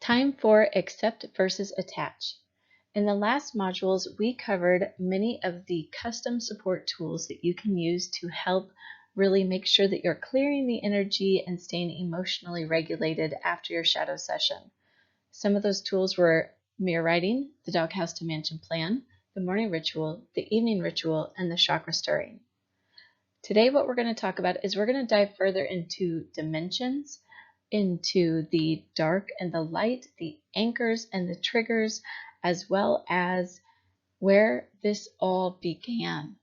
Time for accept versus attach. In the last modules, we covered many of the custom support tools that you can use to help really make sure that you're clearing the energy and staying emotionally regulated after your shadow session. Some of those tools were mirror writing, the doghouse to mansion plan, the morning ritual, the evening ritual, and the chakra stirring. Today, what we're going to talk about is we're going to dive further into dimensions, into the dark and the light, the anchors and the triggers, as well as where this all began.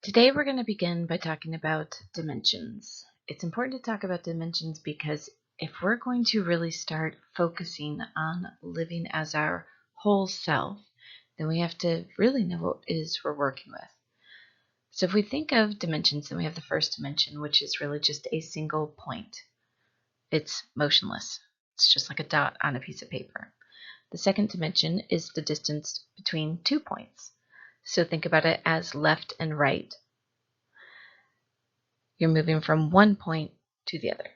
Today, we're going to begin by talking about dimensions. It's important to talk about dimensions because if we're going to really start focusing on living as our whole self, then we have to really know what it is we're working with. So if we think of dimensions, then we have the first dimension, which is really just a single point. It's motionless. It's just like a dot on a piece of paper. The second dimension is the distance between 2 points. So think about it as left and right. You're moving from one point to the other.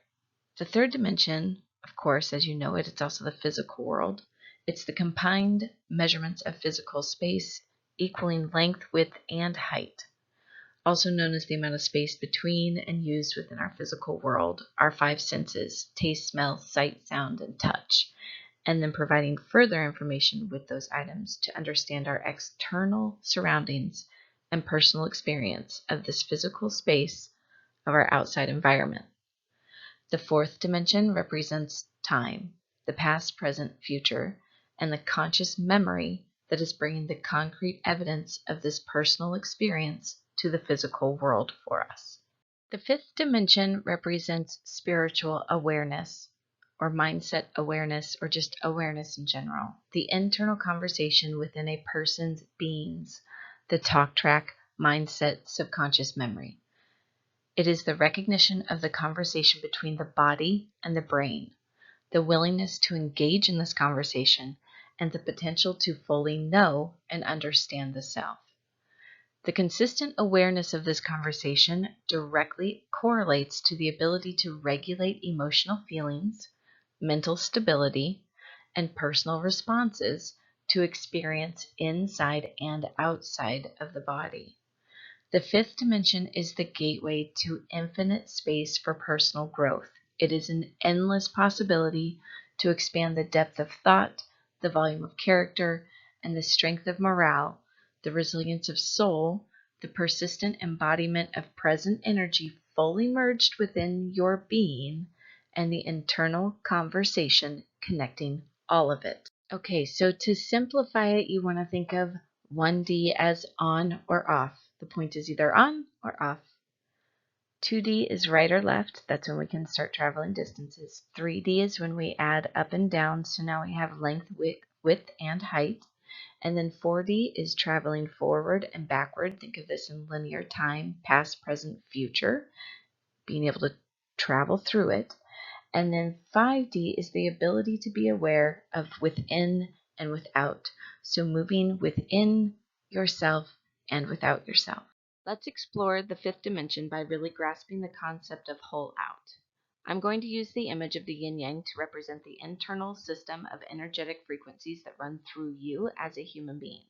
The third dimension, of course, as you know it, it's also the physical world. It's the combined measurements of physical space equaling length, width, and height. Also known as the amount of space between and used within our physical world, our 5 senses, taste, smell, sight, sound, and touch, and then providing further information with those items to understand our external surroundings and personal experience of this physical space of our outside environment. The fourth dimension represents time, the past, present, future, and the conscious memory that is bringing the concrete evidence of this personal experience to the physical world for us. The fifth dimension represents spiritual awareness or mindset awareness or just awareness in general, the internal conversation within a person's beings, the talk track, mindset, subconscious memory. It is the recognition of the conversation between the body and the brain, the willingness to engage in this conversation, and the potential to fully know and understand the self. The consistent awareness of this conversation directly correlates to the ability to regulate emotional feelings, mental stability, and personal responses to experience inside and outside of the body. The fifth dimension is the gateway to infinite space for personal growth. It is an endless possibility to expand the depth of thought, the volume of character, and the strength of morale, the resilience of soul, the persistent embodiment of present energy fully merged within your being, and the internal conversation connecting all of it. Okay, so to simplify it, you want to think of 1D as on or off. The point is either on or off. 2D is right or left. That's when we can start traveling distances. 3D is when we add up and down. So now we have length, width, and height. And then 4D is traveling forward and backward. Think of this in linear time, past, present, future, being able to travel through it. And then 5D is the ability to be aware of within and without. So moving within yourself and without yourself. Let's explore the fifth dimension by really grasping the concept of whole out. I'm going to use the image of the yin-yang to represent the internal system of energetic frequencies that run through you as a human being.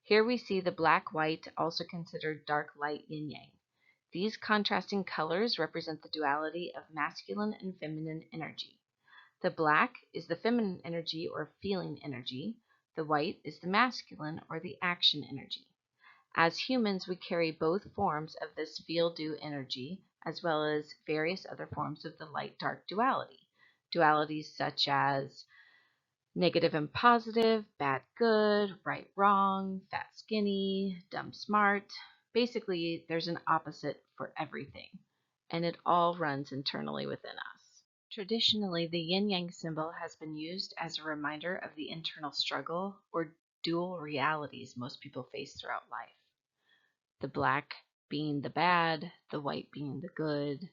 Here we see the black-white, also considered dark-light yin-yang. These contrasting colors represent the duality of masculine and feminine energy. The black is the feminine energy or feeling energy. The white is the masculine or the action energy. As humans, we carry both forms of this feel-do energy, as well as various other forms of the light-dark duality. Dualities such as negative and positive, bad good, right wrong, fat skinny, dumb smart. Basically, there's an opposite for everything, and it all runs internally within us. Traditionally, the yin-yang symbol has been used as a reminder of the internal struggle or dual realities most people face throughout life. The black being the bad, the white being the good,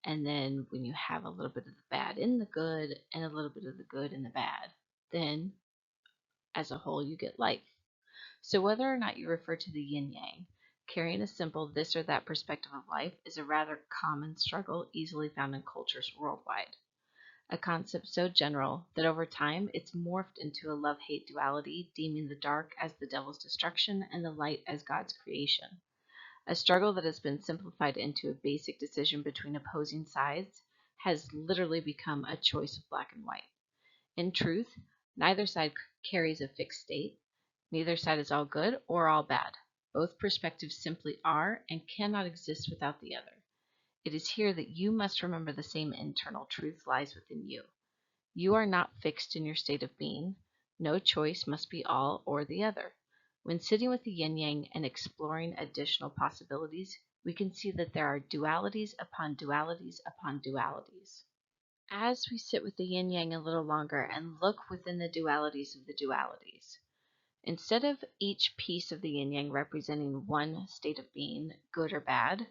and then when you have a little bit of the bad in the good and a little bit of the good in the bad, then as a whole you get life. So whether or not you refer to the yin-yang, carrying a simple this or that perspective of life is a rather common struggle easily found in cultures worldwide. a concept so general that over time it's morphed into a love-hate duality, deeming the dark as the devil's destruction and the light as God's creation. A struggle that has been simplified into a basic decision between opposing sides has literally become a choice of black and white. In truth, neither side carries a fixed state. Neither side is all good or all bad. Both perspectives simply are and cannot exist without the other. It is here that you must remember the same internal truth lies within you. You are not fixed in your state of being. No choice must be all or the other. When sitting with the yin-yang and exploring additional possibilities, we can see that there are dualities upon dualities upon dualities. As we sit with the yin-yang a little longer and look within the dualities of the dualities, instead of each piece of the yin-yang representing one state of being, good or bad,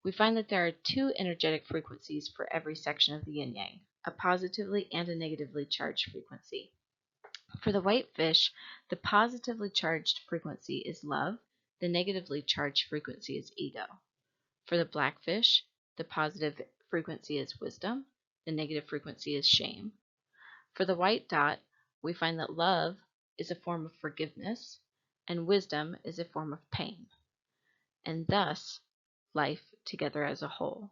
we find that there are two energetic frequencies for every section of the yin-yang, a positively and a negatively charged frequency. For the white fish, the positively charged frequency is love, the negatively charged frequency is ego. For the black fish, the positive frequency is wisdom, the negative frequency is shame. For the white dot, we find that love is a form of forgiveness and wisdom is a form of pain, and thus life together as a whole.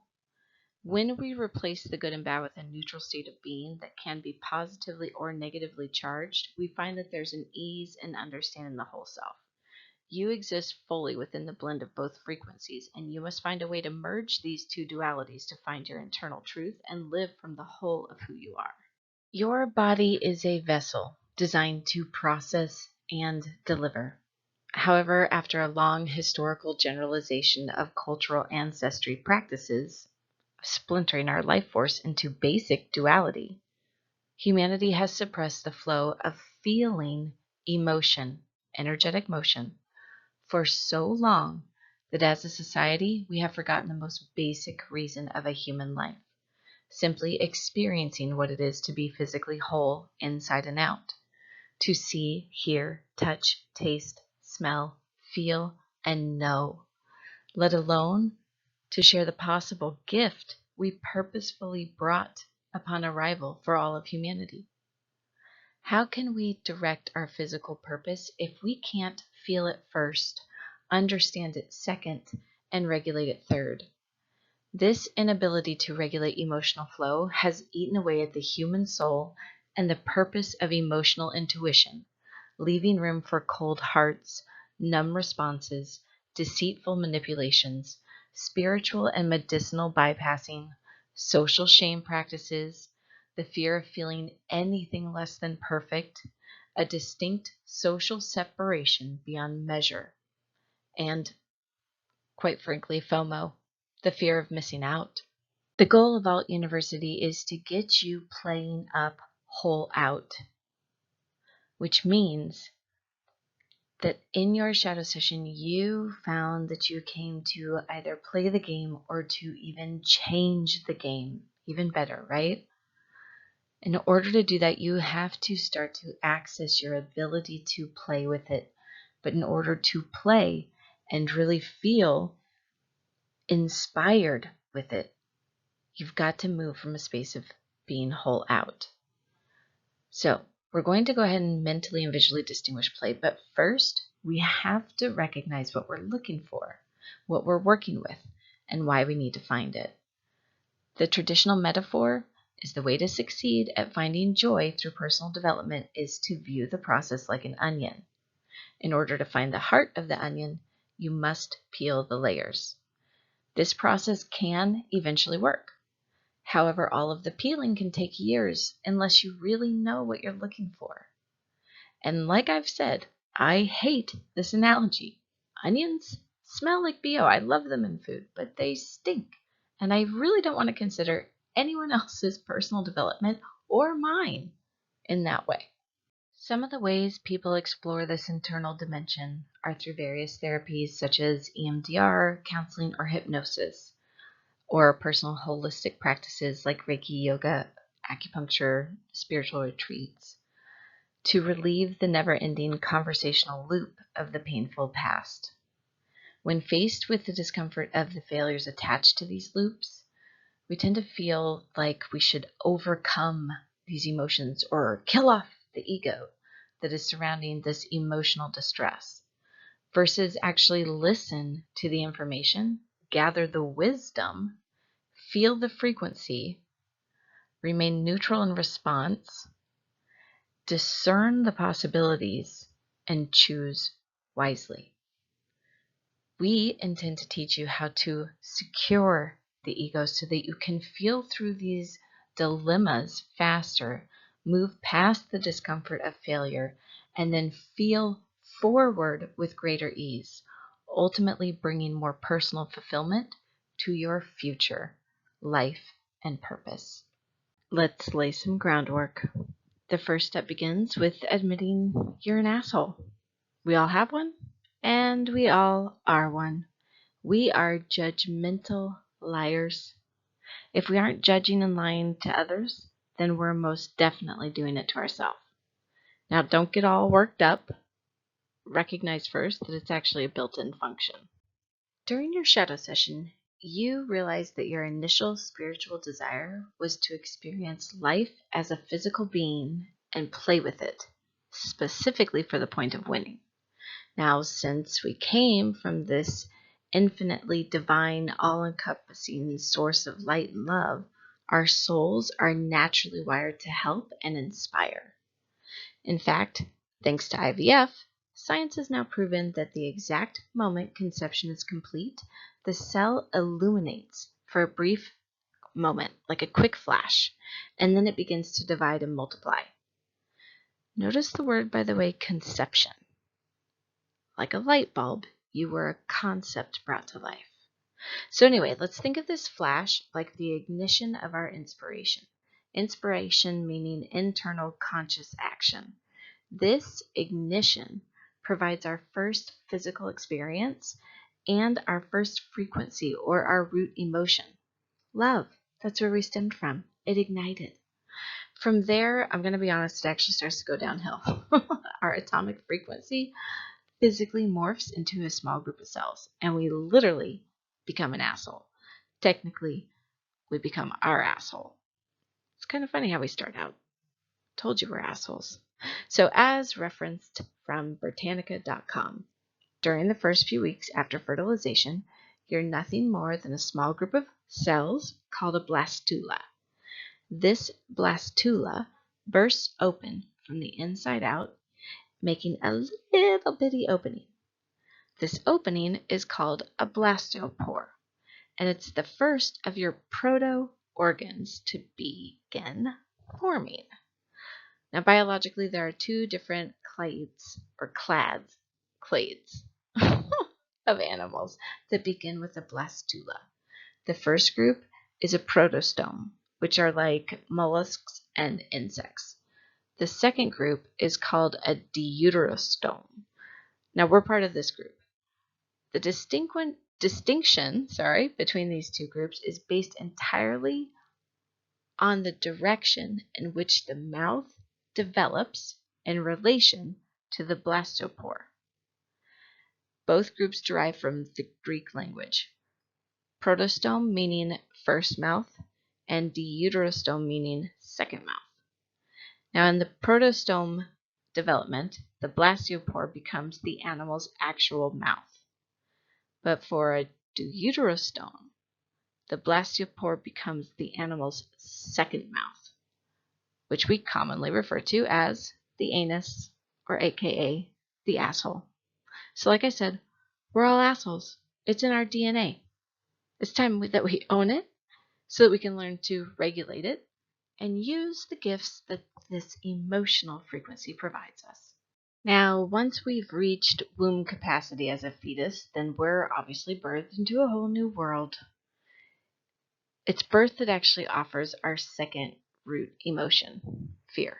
When we replace the good and bad with a neutral state of being that can be positively or negatively charged, we find that there's an ease in understanding the whole self. You exist fully within the blend of both frequencies, and you must find a way to merge these two dualities to find your internal truth and live from the whole of who you are. Your body is a vessel designed to process and deliver. However, after a long historical generalization of cultural ancestry practices, splintering our life force into basic duality, humanity has suppressed the flow of feeling emotion, energetic motion, for so long that as a society we have forgotten the most basic reason of a human life, simply experiencing what it is to be physically whole inside and out, to see, hear, touch, taste, smell, feel, and know, let alone to share the possible gift we purposefully brought upon arrival for all of humanity. How can we direct our physical purpose if we can't feel it first, understand it second, and regulate it third? This inability to regulate emotional flow has eaten away at the human soul and the purpose of emotional intuition, leaving room for cold hearts, numb responses, deceitful manipulations, spiritual and medicinal bypassing, social shame practices, the fear of feeling anything less than perfect, a distinct social separation beyond measure, and, quite frankly, FOMO, the fear of missing out. The goal of Alt University is to get you playing up whole out, which means that in your shadow session, you found that you came to either play the game or to even change the game. Even better, right? In order to do that, you have to start to access your ability to play with it. But in order to play and really feel inspired with it, you've got to move from a space of being whole out. So we're going to go ahead and mentally and visually distinguish play, but first we have to recognize what we're looking for, what we're working with, and why we need to find it. The traditional metaphor is the way to succeed at finding joy through personal development is to view the process like an onion. In order to find the heart of the onion, you must peel the layers. This process can eventually work. However, all of the peeling can take years unless you really know what you're looking for. And like I've said, I hate this analogy. Onions smell like BO. I love them in food, but they stink. And I really don't want to consider anyone else's personal development or mine in that way. Some of the ways people explore this internal dimension are through various therapies such as EMDR, counseling, or hypnosis, or personal holistic practices like Reiki yoga, acupuncture, spiritual retreats, to relieve the never-ending conversational loop of the painful past. When faced with the discomfort of the failures attached to these loops, we tend to feel like we should overcome these emotions or kill off the ego that is surrounding this emotional distress, versus actually listen to the information, gather the wisdom, feel the frequency, remain neutral in response, discern the possibilities, and choose wisely. We intend to teach you how to secure the ego so that you can feel through these dilemmas faster, move past the discomfort of failure, and then feel forward with greater ease, ultimately bringing more personal fulfillment to your future life and purpose. Let's lay some groundwork. The first step begins with admitting you're an asshole. We all have one, and we all are one. We are judgmental liars. If we aren't judging and lying to others, then we're most definitely doing it to ourselves. Now, don't get all worked up. Recognize first that it's actually a built-in function. During your shadow session, you realized that your initial spiritual desire was to experience life as a physical being and play with it, specifically for the point of winning. Now, since we came from this infinitely divine, all-encompassing source of light and love, our souls are naturally wired to help and inspire. In fact, thanks to IVF, science has now proven that the exact moment conception is complete, the cell illuminates for a brief moment, like a quick flash, and then it begins to divide and multiply. Notice the word, by the way, conception. Like a light bulb, you were a concept brought to life. So anyway, let's think of this flash like the ignition of our inspiration. Inspiration meaning internal conscious action. This ignition provides our first physical experience and our first frequency or our root emotion. Love. That's where we stemmed from. It ignited. From there, I'm going to be honest, it actually starts to go downhill. Our atomic frequency physically morphs into a small group of cells, and we literally become an asshole. Technically, we become our asshole. It's kind of funny how we start out. Told you we're assholes. So as referenced from Britannica.com, during the first few weeks after fertilization, you're nothing more than a small group of cells called a blastula. This blastula bursts open from the inside out, making a little bitty opening. This opening is called a blastopore, and it's the first of your proto-organs to begin forming. Now, biologically, there are two different clades of animals that begin with a blastula. The first group is a protostome, which are like mollusks and insects. The second group is called a deuterostome. Now, we're part of this group. The distinction between these two groups is based entirely on the direction in which the mouth develops in relation to the blastopore. Both groups derive from the Greek language. Protostome meaning first mouth, and deuterostome meaning second mouth. Now, in the protostome development, the blastopore becomes the animal's actual mouth. But for a deuterostome, the blastopore becomes the animal's second mouth, which we commonly refer to as the anus, or aka the asshole. So like I said, we're all assholes. It's in our DNA. It's time that we own it so that we can learn to regulate it and use the gifts that this emotional frequency provides us. Now, once we've reached womb capacity as a fetus, then we're obviously birthed into a whole new world. It's birth that actually offers our second root emotion, fear.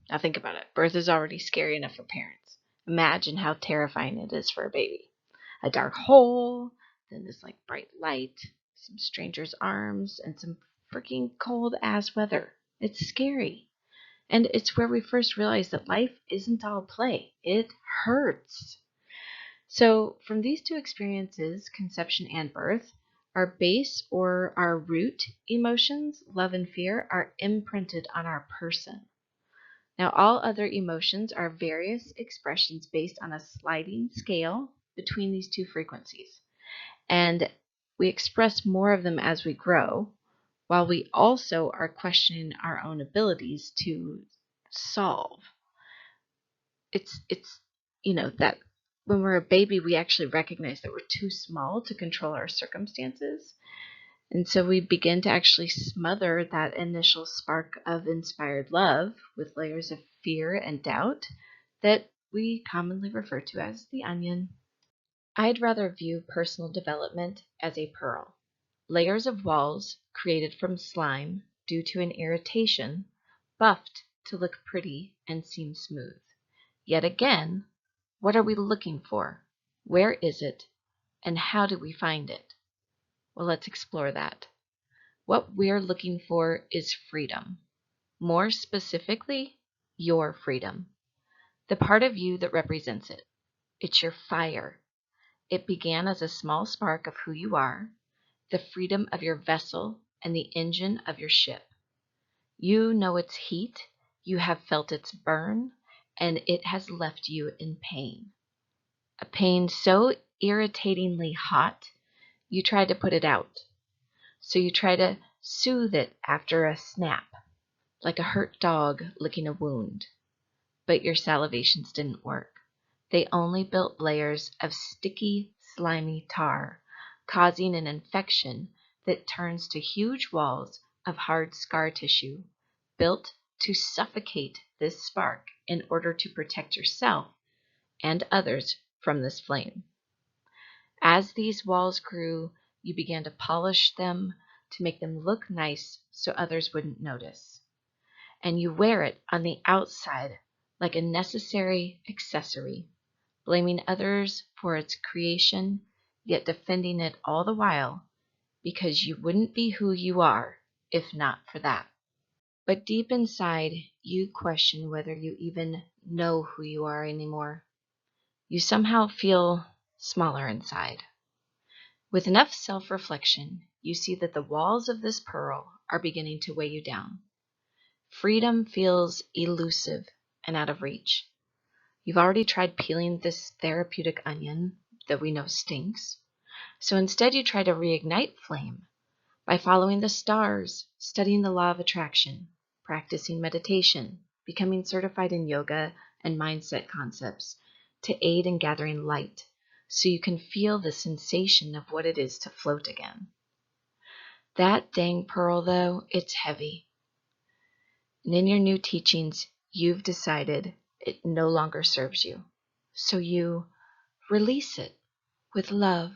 Now think about it. Birth is already scary enough for parents. Imagine how terrifying it is for a baby. A dark hole, then this like bright light, some stranger's arms, and some freaking cold ass weather. It's scary. And it's where we first realize that life isn't all play. It hurts. So from these two experiences, conception and birth, Our base or our root emotions, love and fear, are imprinted on our person. Now, all other emotions are various expressions based on a sliding scale between these two frequencies. And we express more of them as we grow, while we also are questioning our own abilities to solve. It's that when we're a baby, we actually recognize that we're too small to control our circumstances. And so we begin to actually smother that initial spark of inspired love with layers of fear and doubt that we commonly refer to as the onion. I'd rather view personal development as a pearl. Layers of walls created from slime due to an irritation, buffed to look pretty and seem smooth. Yet again, what are we looking for? Where is it? And how do we find it? Well, let's explore that. What we're looking for is freedom. More specifically, your freedom. The part of you that represents it. It's your fire. It began as a small spark of who you are, the freedom of your vessel and the engine of your ship. You know its heat, you have felt its burn, and it has left you in pain. A pain so irritatingly hot, you try to put it out. So you try to soothe it after a snap, like a hurt dog licking a wound. But your salivations didn't work. They only built layers of sticky, slimy tar, causing an infection that turns to huge walls of hard scar tissue, built to suffocate this spark in order to protect yourself and others from this flame. As these walls grew, you began to polish them to make them look nice so others wouldn't notice. And you wear it on the outside like a necessary accessory, blaming others for its creation, yet defending it all the while because you wouldn't be who you are if not for that. But deep inside, you question whether you even know who you are anymore. You somehow feel smaller inside. With enough self-reflection, you see that the walls of this pearl are beginning to weigh you down. Freedom feels elusive and out of reach. You've already tried peeling this therapeutic onion that we know stinks. So instead you try to reignite flame by following the stars, studying the law of attraction, practicing meditation, becoming certified in yoga and mindset concepts to aid in gathering light so you can feel the sensation of what it is to float again. That dang pearl, though, it's heavy. And in your new teachings, you've decided it no longer serves you. So you release it with love.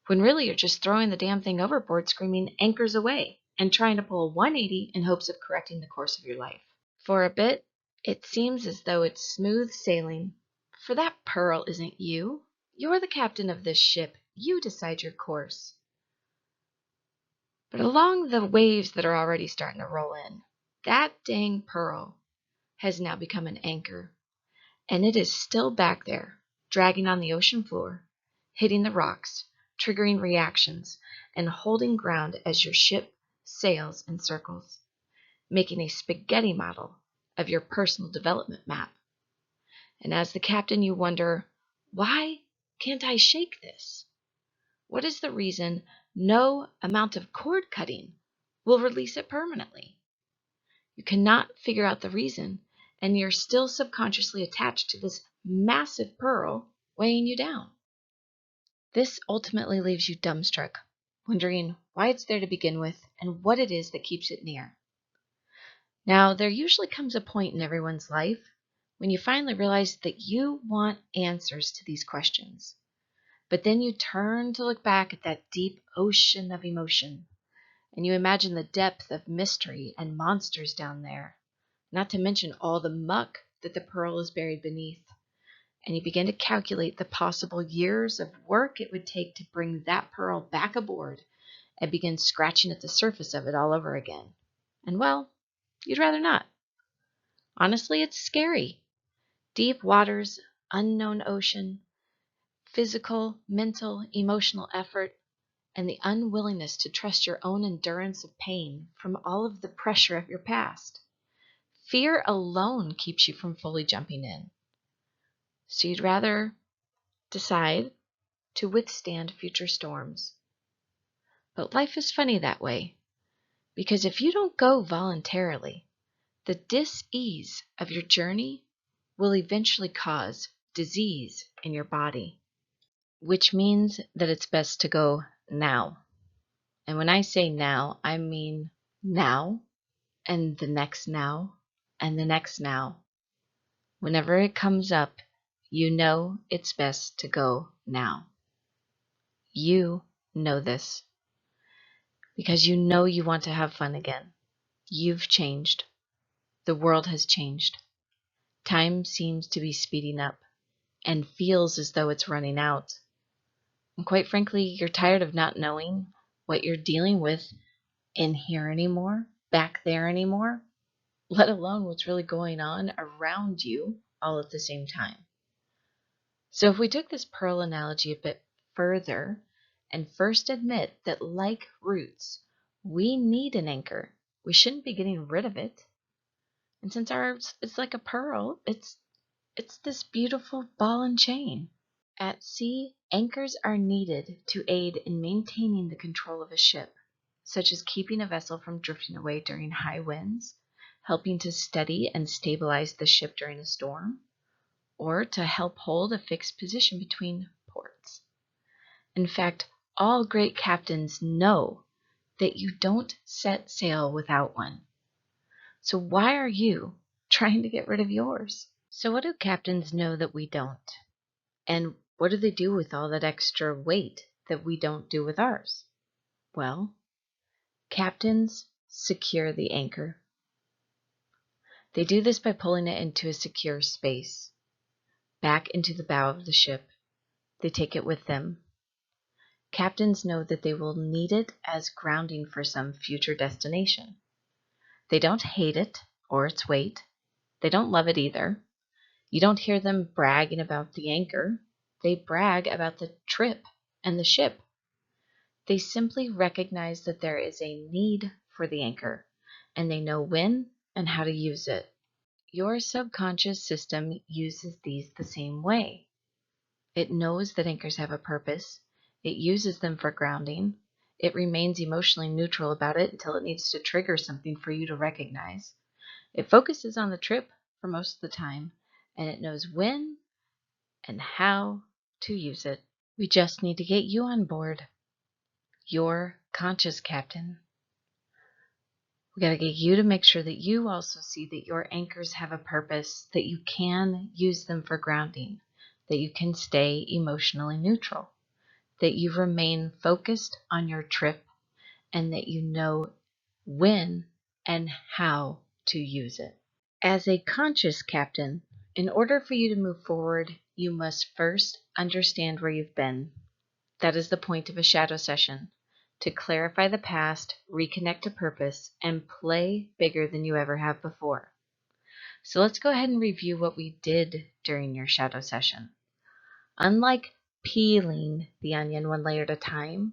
When really you're just throwing the damn thing overboard, screaming anchors away, and trying to pull a 180 in hopes of correcting the course of your life. For a bit, it seems as though it's smooth sailing. For that pearl isn't you. You're the captain of this ship. You decide your course. But along the waves that are already starting to roll in, that dang pearl has now become an anchor. And it is still back there, dragging on the ocean floor, hitting the rocks, triggering reactions, and holding ground as your ship sails in circles, making a spaghetti model of your personal development map. And as the captain, you wonder, why can't I shake this? What is the reason no amount of cord cutting will release it permanently? You cannot figure out the reason, and you're still subconsciously attached to this massive pearl weighing you down. This ultimately leaves you dumbstruck, wondering why it's there to begin with and what it is that keeps it near. Now, there usually comes a point in everyone's life when you finally realize that you want answers to these questions. But then you turn to look back at that deep ocean of emotion, and you imagine the depth of mystery and monsters down there, not to mention all the muck that the pearl is buried beneath. And you begin to calculate the possible years of work it would take to bring that pearl back aboard and begin scratching at the surface of it all over again. And well, you'd rather not. Honestly, it's scary. Deep waters, unknown ocean, physical, mental, emotional effort, and the unwillingness to trust your own endurance of pain from all of the pressure of your past. Fear alone keeps you from fully jumping in. So you'd rather decide to withstand future storms. But life is funny that way, because if you don't go voluntarily, the dis-ease of your journey will eventually cause disease in your body, which means that it's best to go now. And when I say now, I mean now, and the next now, and the next now. Whenever it comes up, you know it's best to go now. You know this because you know you want to have fun again. You've changed. The world has changed. Time seems to be speeding up and feels as though it's running out. And quite frankly, you're tired of not knowing what you're dealing with in here anymore, back there anymore, let alone what's really going on around you all at the same time. So if we took this pearl analogy a bit further and first admit that like roots, we need an anchor. We shouldn't be getting rid of it. And since ours is like a pearl, it's this beautiful ball and chain. At sea, anchors are needed to aid in maintaining the control of a ship, such as keeping a vessel from drifting away during high winds, helping to steady and stabilize the ship during a storm, or to help hold a fixed position between ports. In fact, all great captains know that you don't set sail without one. So why are you trying to get rid of yours? So what do captains know that we don't? And what do they do with all that extra weight that we don't do with ours? Well, captains secure the anchor. They do this by pulling it into a secure space, back into the bow of the ship. They take it with them. Captains know that they will need it as grounding for some future destination. They don't hate it or its weight. They don't love it either. You don't hear them bragging about the anchor. They brag about the trip and the ship. They simply recognize that there is a need for the anchor, and they know when and how to use it. Your subconscious system uses these the same way. It knows that anchors have a purpose. It uses them for grounding. It remains emotionally neutral about it until it needs to trigger something for you to recognize. It focuses on the trip for most of the time, and it knows when and how to use it. We just need to get you on board. Your conscious captain. We got to get you to make sure that you also see that your anchors have a purpose, that you can use them for grounding, that you can stay emotionally neutral, that you remain focused on your trip, and that you know when and how to use it. As a conscious captain, in order for you to move forward, you must first understand where you've been. That is the point of a shadow session, to clarify the past, reconnect to purpose, and play bigger than you ever have before. So let's go ahead and review what we did during your shadow session. Unlike peeling the onion one layer at a time,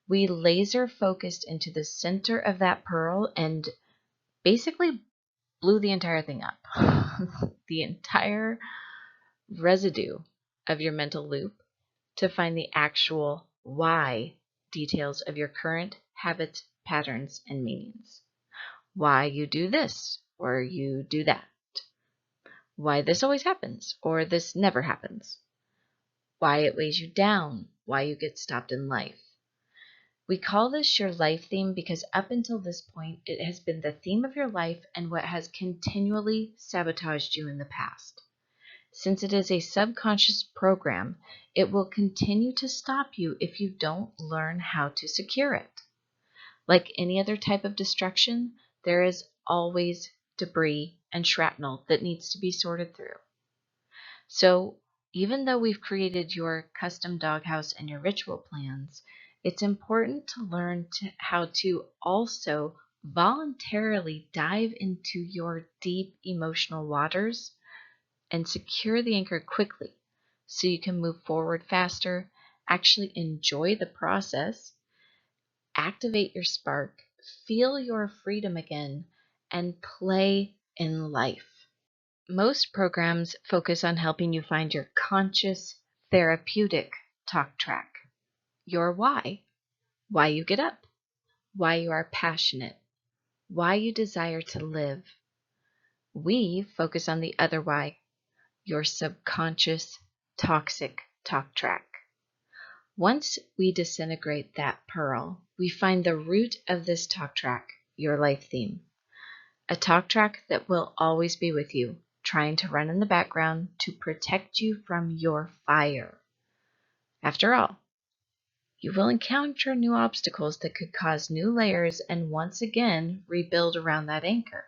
we laser focused into the center of that pearl and basically blew the entire thing up. The entire residue of your mental loop to find the actual why details of your current habits, patterns, and meanings. Why you do this or you do that. Why this always happens or this never happens. Why it weighs you down. Why you get stopped in life. We call this your life theme because up until this point, it has been the theme of your life and what has continually sabotaged you in the past. Since it is a subconscious program, it will continue to stop you if you don't learn how to secure it. Like any other type of destruction, there is always debris and shrapnel that needs to be sorted through. So even though we've created your custom doghouse and your ritual plans, it's important to learn how to also voluntarily dive into your deep emotional waters and secure the anchor quickly so you can move forward faster, actually enjoy the process, activate your spark, feel your freedom again, and play in life. Most programs focus on helping you find your conscious, therapeutic talk track. Your why you get up, why you are passionate, why you desire to live. We focus on the other why, your subconscious, toxic talk track. Once we disintegrate that pearl, we find the root of this talk track, your life theme. A talk track that will always be with you, trying to run in the background to protect you from your fire. After all, you will encounter new obstacles that could cause new layers and once again rebuild around that anchor.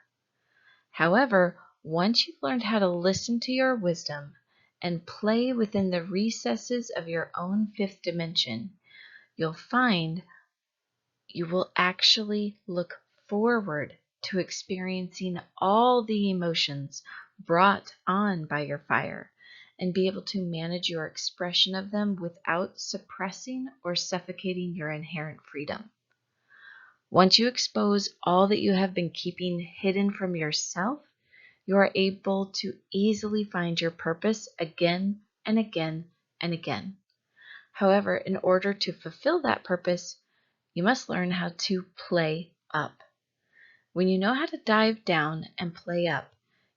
However, once you've learned how to listen to your wisdom and play within the recesses of your own fifth dimension, you'll find you will actually look forward to experiencing all the emotions brought on by your fire and be able to manage your expression of them without suppressing or suffocating your inherent freedom. Once you expose all that you have been keeping hidden from yourself, you are able to easily find your purpose again and again and again. However, in order to fulfill that purpose, you must learn how to play up. When you know how to dive down and play up,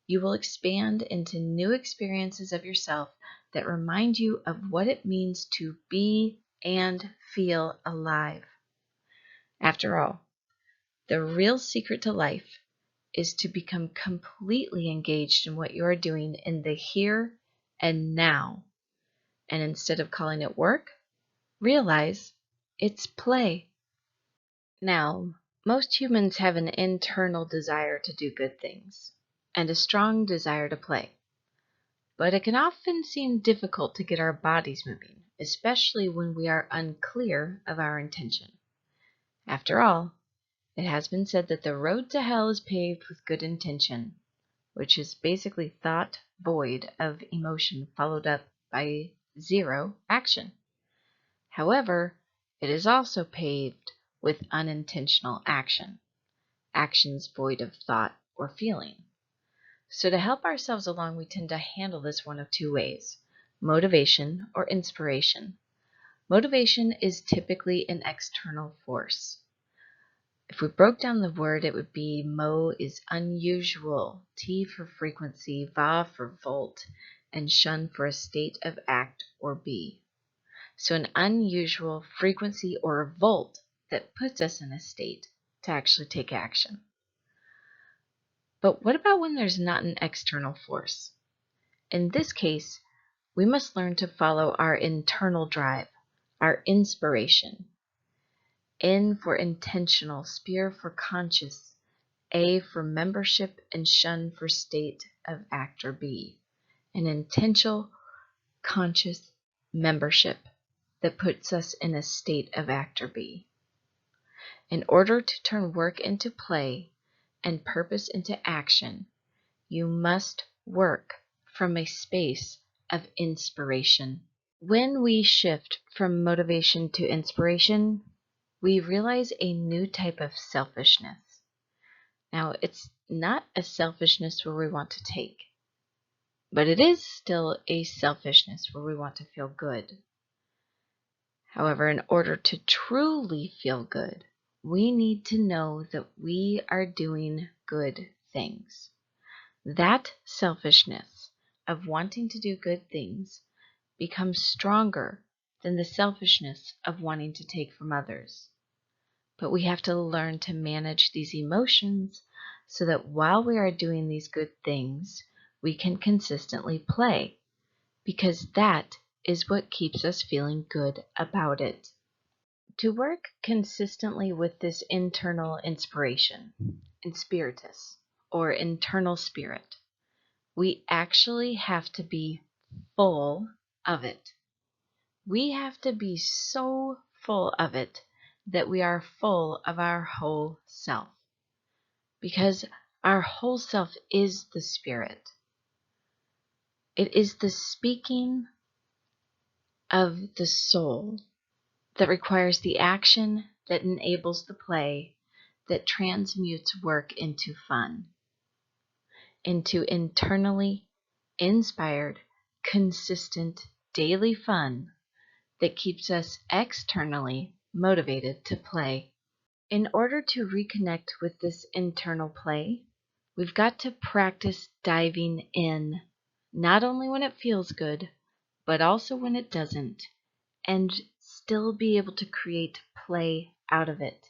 you will expand into new experiences of yourself that remind you of what it means to be and feel alive. After all, the real secret to life is to become completely engaged in what you are doing in the here and now. And instead of calling it work, realize it's play. Now, most humans have an internal desire to do good things and a strong desire to play. But it can often seem difficult to get our bodies moving, especially when we are unclear of our intention. After all, it has been said that the road to hell is paved with good intention, which is basically thought void of emotion followed up by zero action. However, it is also paved with unintentional action, actions void of thought or feeling. So to help ourselves along, we tend to handle this one of two ways: motivation or inspiration. Motivation is typically an external force. If we broke down the word, it would be mo is unusual, t for frequency, va for volt, and shun for a state of act or be. So an unusual frequency or a volt that puts us in a state to actually take action. But what about when there's not an external force? In this case, we must learn to follow our internal drive, our inspiration. N for intentional, spear for conscious, A for membership, and shun for state of act or be. An intentional, conscious membership that puts us in a state of act or be. In order to turn work into play and purpose into action, you must work from a space of inspiration. When we shift from motivation to inspiration, we realize a new type of selfishness. Now, it's not a selfishness where we want to take, but it is still a selfishness where we want to feel good. However, in order to truly feel good, we need to know that we are doing good things. That selfishness of wanting to do good things becomes stronger than the selfishness of wanting to take from others. But we have to learn to manage these emotions so that while we are doing these good things, we can consistently play, because that is what keeps us feeling good about it. To work consistently with this internal inspiration, inspiritus, or internal spirit, we actually have to be full of it. We have to be so full of it that we are full of our whole self. Because our whole self is the spirit. It is the speaking of the soul that requires the action that enables the play, that transmutes work into fun, into internally inspired, consistent daily fun that keeps us externally motivated to play. In order to reconnect with this internal play, we've got to practice diving in, not only when it feels good, but also when it doesn't, and still be able to create play out of it.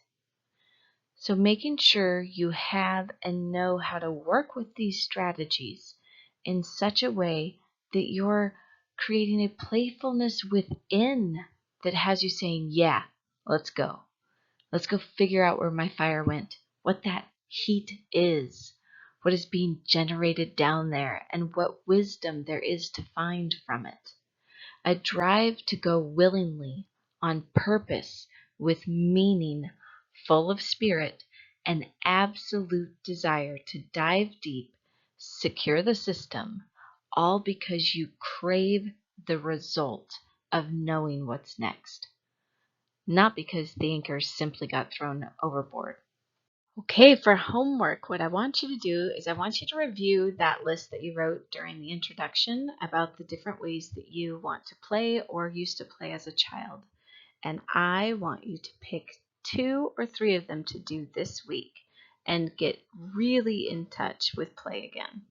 So making sure you have and know how to work with these strategies in such a way that you're creating a playfulness within that has you saying, yeah, let's go. Let's go figure out where my fire went, what that heat is, what is being generated down there, and what wisdom there is to find from it. A drive to go willingly, on purpose, with meaning, full of spirit, an absolute desire to dive deep, secure the system, all because you crave the result of knowing what's next, not because the anchors simply got thrown overboard. Okay, for homework, what I want you to do is I want you to review that list that you wrote during the introduction about the different ways that you want to play or used to play as a child. And I want you to pick 2 or 3 of them to do this week and get really in touch with play again.